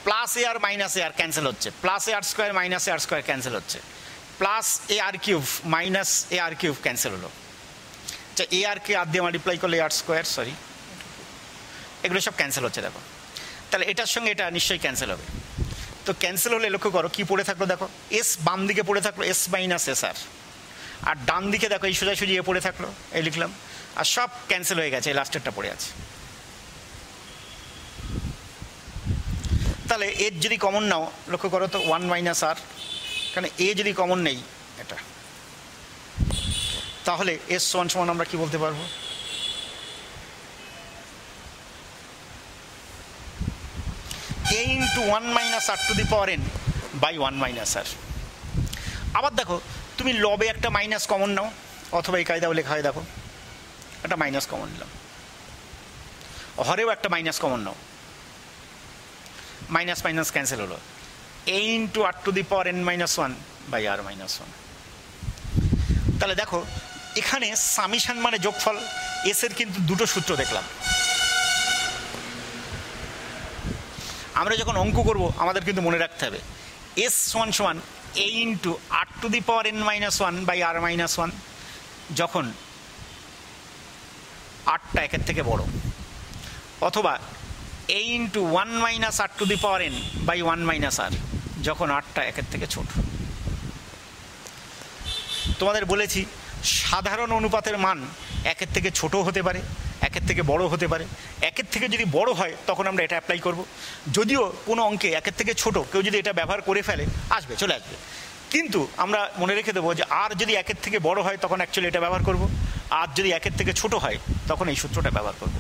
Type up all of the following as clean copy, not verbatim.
Plus এ আর minus এ আর cancel হচ্ছে, plus এ আর square minus এ আর square cancel হচ্ছে, plus এ আর cube minus এ আর cube cancel হলো। আচ্ছা, এ আর কে আর দিয়ে মাল্টিপ্লাই করলে এ আর স্কোয়ার, সরি, এগুলো সব ক্যান্সেল হচ্ছে। দেখো তাহলে এটার সঙ্গে এটা নিশ্চয়ই ক্যান্সেল হবে। তো ক্যান্সেল হলে লক্ষ্য করো কি পড়ে থাকলো, দেখো এস বাম দিকে পড়ে থাকলো এস মাইনাস এস আর ডান দিকে দেখো এই সোজাসুজি এ পড়ে থাকলো, এই লিখলাম, আর সব ক্যান্সেল হয়ে গেছে, এই লাস্টেরটা পড়ে আছে। তাহলে এর যদি কমন নাও লক্ষ্য করো তো 1 মাইনাস আর, কারণ এ যদি কমন নেই এটা, তাহলে এস সমান সমান আমরা কি বলতে পারবো, a into 1 minus r to the power n by 1 minus r. আবার দেখো তুমি লবে একটা মাইনাস কমন নাও, অথবা এই কায়দাও লেখা হয়, দেখো একটা মাইনাস কমন নিলাম, হরেও একটা মাইনাস কমন নাও, মাইনাস মাইনাস ক্যান্সেল হলো, a into r to the power n minus 1 by r minus 1। তাহলে দেখো এখানে সামিশন মানে যোগফল, এস এর কিন্তু দুটো সূত্র দেখলাম। আমরা যখন অঙ্ক করব আমাদের কিন্তু মনে রাখতে হবে এস সমান সমান a into r to the power n minus 1 by r minus 1 যখন আটটা একের থেকে বড়, অথবা a into 1 minus r to the power n by 1 minus r যখন আটটা একের থেকে ছোট। তোমাদের বলেছি সাধারণ অনুপাতের মান একের থেকে ছোট হতে পারে, একের থেকে বড় হতে পারে। একের থেকে যদি বড় হয় তখন আমরা এটা অ্যাপ্লাই করব। যদিও কোনো অঙ্কে একের থেকে ছোট কেউ যদি এটা ব্যবহার করে ফেলে আসবে, চলে আসবে, কিন্তু আমরা মনে রেখে দেবো যে আর যদি একের থেকে বড় হয় তখন অ্যাকচুয়ালি এটা ব্যবহার করব, আর যদি একের থেকে ছোট হয় তখন এই সূত্রটা ব্যবহার করব।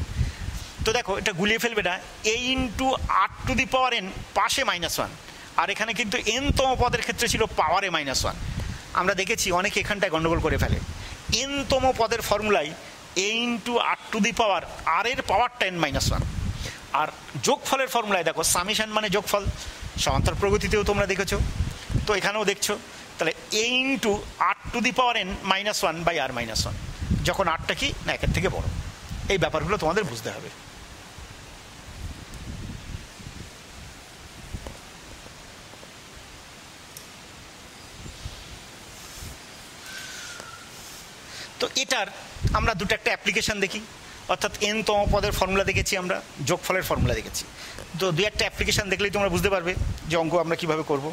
তো দেখো এটা গুলিয়ে ফেলবে না, a into r to the power n পাশে মাইনাস 1, আর এখানে কিন্তু n-তম পদের ক্ষেত্রে ছিল পাওয়ারে মাইনাস 1। আমরা দেখেছি অনেকে এখানটায় গণ্ডগোল করে ফেলে, n-তম পদের ফর্মুলায় a into r to the power r এর পাওয়ারটা n মাইনাস 1, আর যোগফলের ফর্মুলায় দেখো সামিশন মানে যোগফল, সমান্তর প্রগতিতেও তোমরা দেখেছো, তো এখানেও দেখছো। তাহলে a into r to the power n minus 1 by r minus 1 যখন আরটা কি না একের থেকে বড়, এই ব্যাপারগুলো তোমাদের বুঝতে হবে। তো এটার আমরা দুটো একটা অ্যাপ্লিকেশান দেখি, অর্থাৎ n-তম পদের ফর্মুলা দেখেছি, আমরা যোগফলের ফর্মুলা দেখেছি। তো দুই একটা অ্যাপ্লিকেশান দেখলেই তোমরা বুঝতে পারবে যে অঙ্ক আমরা কীভাবে করব।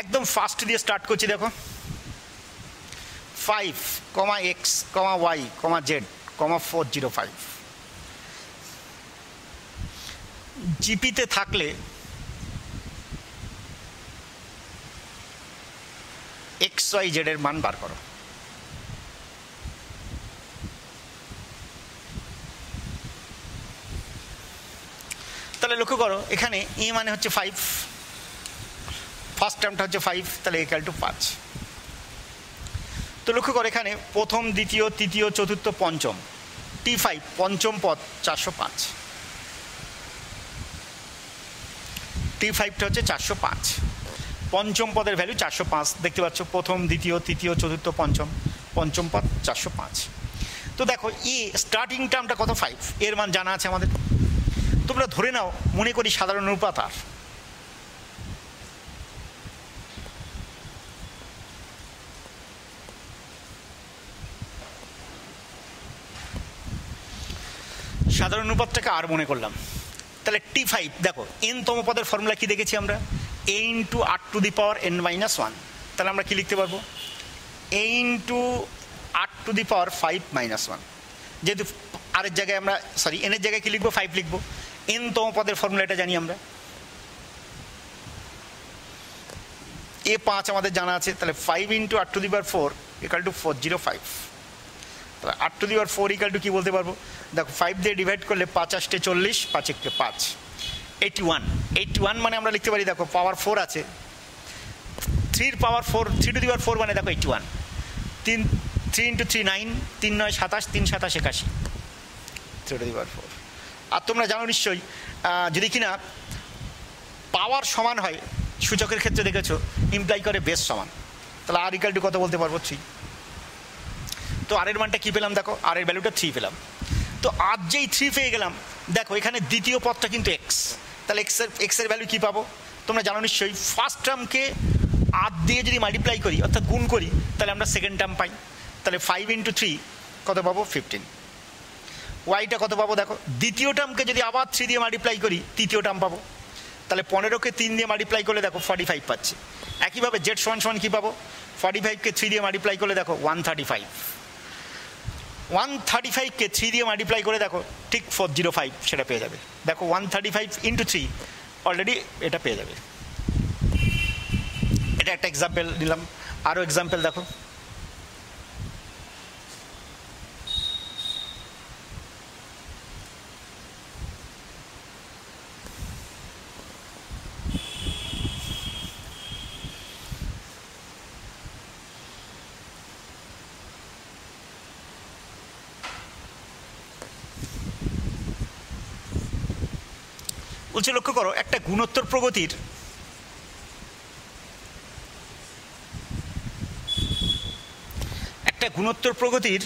একদম ফার্স্ট দিয়ে স্টার্ট করছি, দেখো 5, x, y, z, 405 জিপিতে থাকলে XYZ এর মান বার করো। তাহলে লক্ষ্য করো এখানে এ মানে হচ্ছে 5, ফার্স্ট টার্মটা হচ্ছে 5, তাহলে ইকুয়াল টু 5। তো লক্ষ্য করো এখানে প্রথম, দ্বিতীয়, তৃতীয়, চতুর্থ, পঞ্চম, T5 পঞ্চম পদ 405, T5টা হচ্ছে 405, পঞ্চম পদের ভ্যালু 405 দেখতে পাচ্ছ, প্রথম, দ্বিতীয়, তৃতীয়, চতুর্থ, পঞ্চম পদ 405। তো দেখো এ স্টার্টিং টার্মটা কত 5, এর মান জানা আছে আমাদের। তোমরা ধরে নাও মনে করি সাধারণ অনুপাত আর, সাধারণ অনুপাতটাকে আর মনে করলাম। তাহলে T5 দেখো n-তম পদের ফর্মুলা কি দেখেছি আমরা, a into r to the power n minus 1। তাহলে আমরা কি লিখতে পারবো, a into r to the power 5 minus 1। যেহেতু আরের জায়গায় আমরা সরি n এর জায়গায় কি লিখবো, 5 লিখবো। n-তম পদের ফর্মুলা এটা জানি আমরা, a5 আমাদের জানা আছে। তাহলে 5 into r to the power 4 equal to 405। তাহলে r to the power 4 equal to কী বলতে পারবো, দেখো 5 দিয়ে ডিভাইড করলে 5 8 40, 5 1 5, 81 মানে আমরা লিখতে পারি, দেখো পাওয়ার 4 আছে, 3 পাওয়ার 4, 3 টু দি পাওয়ার 4 মানে দেখো 81, 3 ইন্টু 3 9, 3 9 27, 3 7 81, 3 টু দি পাওয়ার 4। আর তোমরা জানো নিশ্চয়ই যদি কিনা পাওয়ার সমান হয় সূচকের ক্ষেত্রে দেখেছো ইমপ্লাই করে বেস সমান, তাহলে আর ইকুয়াল টু কত বলতে পারবো, 3। তো আর এর মানটা কী পেলাম দেখো, আর এর ভ্যালুটা 3 পেলাম। তো আর যেই 3 পেয়ে গেলাম, দেখো এখানে দ্বিতীয় পদটা কিন্তু এক্স, তাহলে এক্সের ভ্যালু কী পাবো তোমরা জানো নিশ্চয়ই। ফার্স্ট টার্মকে আর দিয়ে যদি মাল্টিপ্লাই করি অর্থাৎ গুণ করি, তাহলে আমরা সেকেন্ড টার্ম পাই। তাহলে 5 × 3 কত পাবো 15। ওয়াইটা কত পাবো দেখো, দ্বিতীয় টার্মকে যদি আবার 3 দিয়ে মাল্টিপ্লাই করি তৃতীয় টার্ম পাবো। তাহলে 15কে 3 দিয়ে মাল্টিপ্লাই করলে দেখো 45 পাচ্ছি। একইভাবে জেড সমান সমান কী পাবো, 45কে 3 দিয়ে মাল্টিপ্লাই করলে দেখো 135। 135কে 3 দিয়ে মাল্টিপ্লাই করে দেখো ঠিক 405 সেটা পেয়ে যাবে। দেখো 135 × 3 অলরেডি এটা পেয়ে যাবে। এটা একটা এক্সাম্পল নিলাম। আরও এক্সাম্পল দেখো, বলছে লক্ষ্য করো একটা গুণোত্তর প্রগতির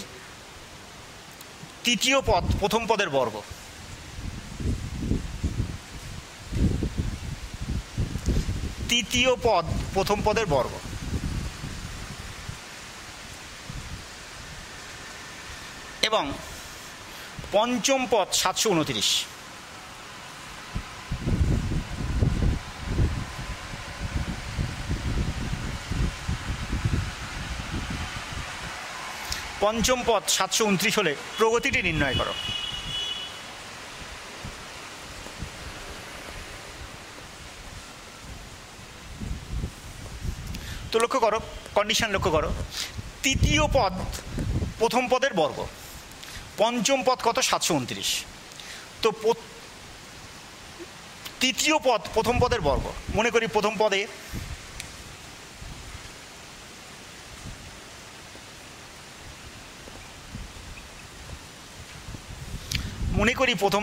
তৃতীয় পদ প্রথম পদের বর্গ, তৃতীয় পদ প্রথম পদের বর্গ এবং পঞ্চম পদ 729। পঞ্চম পদ 729 হলে প্রগতিটি নির্ণয় করো। তো লক্ষ্য করো, কন্ডিশন লক্ষ্য করো, তৃতীয় পদ প্রথম পদের বর্গ, পঞ্চম পদ কত 729। তো তৃতীয় পদ প্রথম পদের বর্গ, মনে করি প্রথম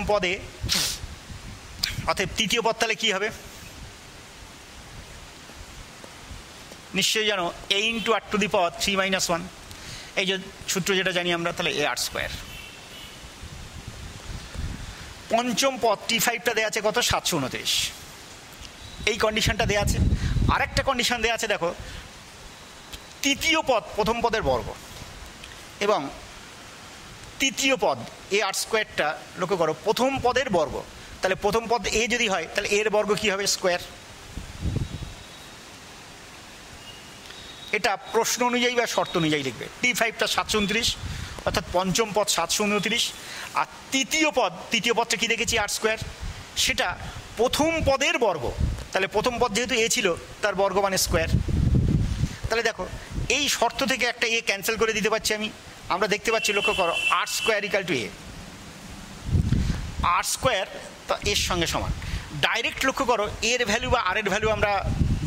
পদে অর্থাৎ তৃতীয় পদ তাহলে কী হবে নিশ্চয়ই জানো, a × r⁻³ - 1, এই যে সূত্র যেটা জানি আমরা, তাহলে ar²। পঞ্চম পদ t5টা দেওয়া আছে কত 729, এই কন্ডিশনটা দেওয়া আছে। আরেকটা কন্ডিশন দেওয়া আছে দেখো, তৃতীয় পদ প্রথম পদের বর্গ এবং তৃতীয় পদ ar²টা লক্ষ্য করো প্রথম পদের বর্গ, তাহলে প্রথম পদ এ যদি হয় তাহলে এর বর্গ কী হবে স্কোয়ার। এটা প্রশ্ন অনুযায়ী বা শর্ত অনুযায়ী লিখবে। t5টা 729 অর্থাৎ পঞ্চম পদ 729, আর তৃতীয় পদটা কী দেখেছি r², সেটা প্রথম পদের বর্গ, তাহলে প্রথম পদ যেহেতু এ ছিল তার বর্গ মানে স্কোয়ার। তাহলে দেখো এই শর্ত থেকে একটা এ ক্যান্সেল করে দিতে পারছি আমরা দেখতে পাচ্ছি, লক্ষ্য করো r² = a, r² তা এর সঙ্গে সমান। ডাইরেক্ট লক্ষ্য করো এর ভ্যালু বা আর এর ভ্যালু আমরা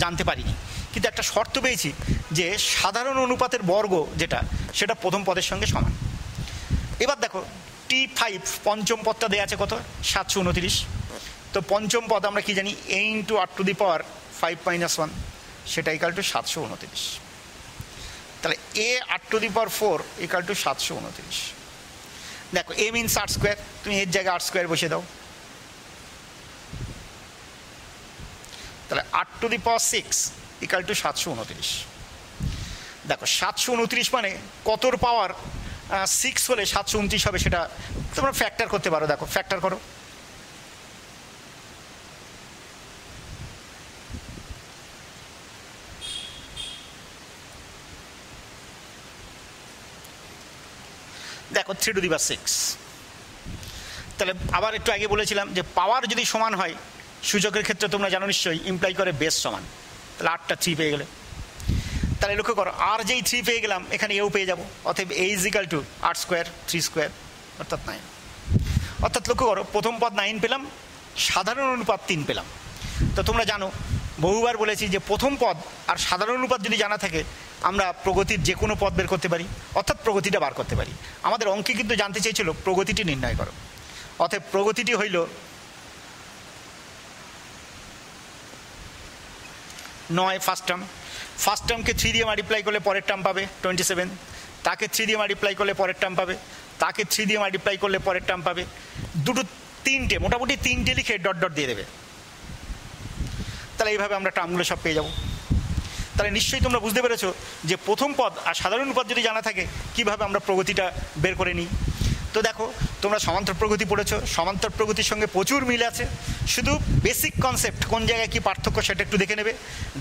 জানতে পারিনি, কিন্তু একটা শর্ত পেয়েছি যে সাধারণ অনুপাতের বর্গ যেটা সেটা প্রথম পদের সঙ্গে সমান। এবার দেখো t5 পঞ্চম পদটা দেওয়া আছে কত 729, তো পঞ্চম পদ আমরা কি জানি a × r⁵ সেটা = 729, তাহলে a r⁴ = 729। দেখো a মিনস r², তুমি এর জায়গায় r² বসে দাও, তাহলে r⁶ = 729। দেখো 729 মানে কতর পাওয়ার 6 হলে 729 হবে, সেটা তোমরা ফ্যাক্টর করতে পারো। দেখো ফ্যাক্টর করো, দেখো 3⁶। তাহলে আবার একটু আগে বলেছিলাম যে পাওয়ার যদি সমান হয় সূচকের ক্ষেত্রে তোমরা জানো নিশ্চয়ই ইমপ্লাই করে বেস সমান, তাহলে 8টা 3 পেয়ে গেলে। তাহলে লক্ষ্য করো আর যেই 3 পেয়ে গেলাম এখানে এও পেয়ে যাবো, অতএব a = r² 3² অর্থাৎ 9। অর্থাৎ লক্ষ্য করো প্রথম পদ 9 পেলাম, সাধারণ অনুপাত 3 পেলাম। তো তোমরা জানো বহুবার বলেছি যে প্রথম পদ আর সাধারণ অনুপাত যদি জানা থাকে আমরা প্রগতির যে কোনো পদ বের করতে পারি, অর্থাৎ প্রগতিটা বার করতে পারি। আমাদের অঙ্কে কিন্তু জানতে চেয়েছিল প্রগতিটি নির্ণয় করো, অতএব প্রগতিটি হইল 9 ফার্স্ট টার্মকে 3 দিয়ে মাল্টিপ্লাই করলে পরের টার্ম পাবে 27, তাকে 3 দিয়ে মাল্টিপ্লাই করলে পরের টার্ম পাবে, তাকে 3 দিয়ে মাল্টিপ্লাই করলে পরের টার্ম পাবে, দুটো তিনটে মোটামুটি 3টে লিখে ডট ডট দিয়ে দেবে। তাহলে এইভাবে আমরা টার্মগুলো সব পেয়ে যাব। তাহলে নিশ্চয়ই তোমরা বুঝতে পেরেছো যে প্রথম পদ আর সাধারণ পদ যদি জানা থাকে কীভাবে আমরা প্রগতিটা বের করে নিই। তো দেখো তোমরা সমান্তর প্রগতি পড়েছো, সমান্তর প্রগতির সঙ্গে প্রচুর মিল আছে, শুধু বেসিক কনসেপ্ট কোন জায়গায় কী পার্থক্য সেটা একটু দেখে নেবে।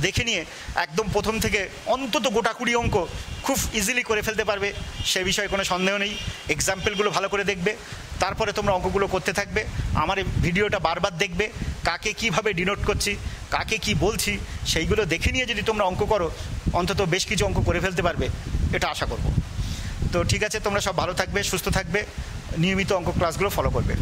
দেখে নিয়ে একদম প্রথম থেকে অন্তত গোটা 20 অঙ্ক খুব ইজিলি করে ফেলতে পারবে, সে বিষয়ে কোনো সন্দেহ নেই। এক্সাম্পলগুলো ভালো করে দেখবে, তারপরে তোমরা অঙ্কগুলো করতে থাকবে। আমার এই ভিডিওটা বারবার দেখবে, কাকে কীভাবে ডিনোট করছি, কাকে কি বলছি, সেইগুলো দেখে নিয়ে যদি তোমরা অঙ্ক করো অন্তত বেশ কিছু অঙ্ক করে ফেলতে পারবে, এটা আশা করব। তো ঠিক আছে, তোমরা সব ভালো থাকবে, সুস্থ থাকবে, নিয়মিত অঙ্ক ক্লাসগুলো ফলো করবে।